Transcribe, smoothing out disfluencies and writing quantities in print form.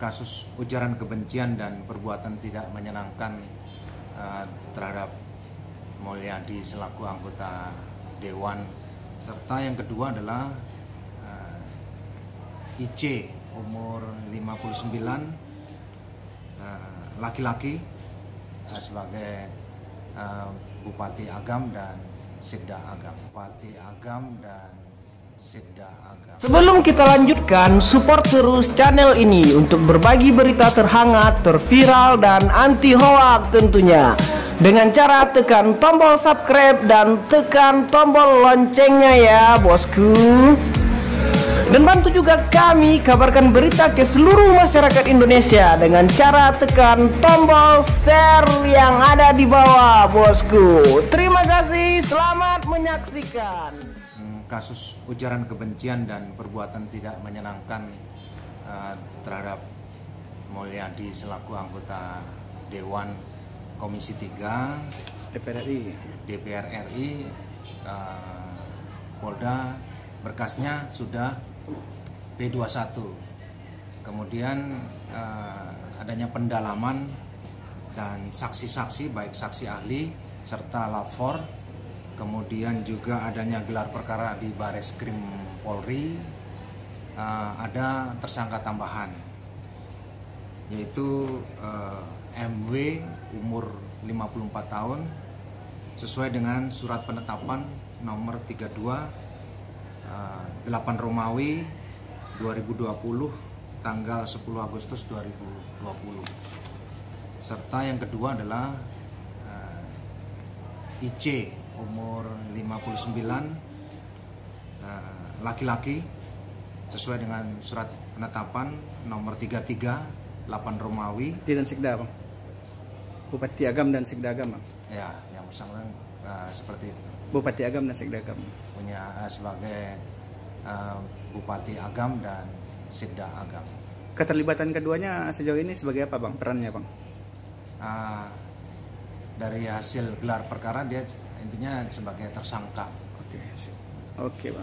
kasus ujaran kebencian dan perbuatan tidak menyenangkan terhadap Mulyadi selaku anggota Dewan, serta yang kedua adalah IC umur 59, laki-laki, sebagai Bupati Agam dan Sekda Agam. Bupati Agam dan Sekda Agam. Sebelum kita lanjutkan, support terus channel ini untuk berbagi berita terhangat, terviral, dan anti hoax tentunya, dengan cara tekan tombol subscribe dan tekan tombol loncengnya ya bosku. Dan bantu juga kami kabarkan berita ke seluruh masyarakat Indonesia dengan cara tekan tombol share yang ada di bawah bosku. Terima kasih, selamat menyaksikan. Kasus ujaran kebencian dan perbuatan tidak menyenangkan terhadap Mulyadi selaku anggota Dewan Komisi 3 DPR RI, Polda berkasnya sudah P21. Kemudian adanya pendalaman dan saksi-saksi, baik saksi ahli serta lapor. Kemudian juga adanya gelar perkara di Bareskrim Polri. Ada tersangka tambahan, yaitu MW umur 54 tahun sesuai dengan surat penetapan nomor 32 8 Romawi 2020 tanggal 10 Agustus 2020. Serta yang kedua adalah IC umur 59, laki-laki, sesuai dengan surat penetapan nomor 33 8 Romawi. Dan Sekda, Bang. Bupati Agam dan Sekda Agam, Bang. Ya, yang bersangkutan seperti itu. Bupati Agam dan Sekda Agam. Punya sebagai Bupati Agam dan Sekda Agam. Keterlibatan keduanya sejauh ini sebagai apa, Bang? Perannya, Bang? Dari hasil gelar perkara dia intinya sebagai tersangka. Oke, Bang.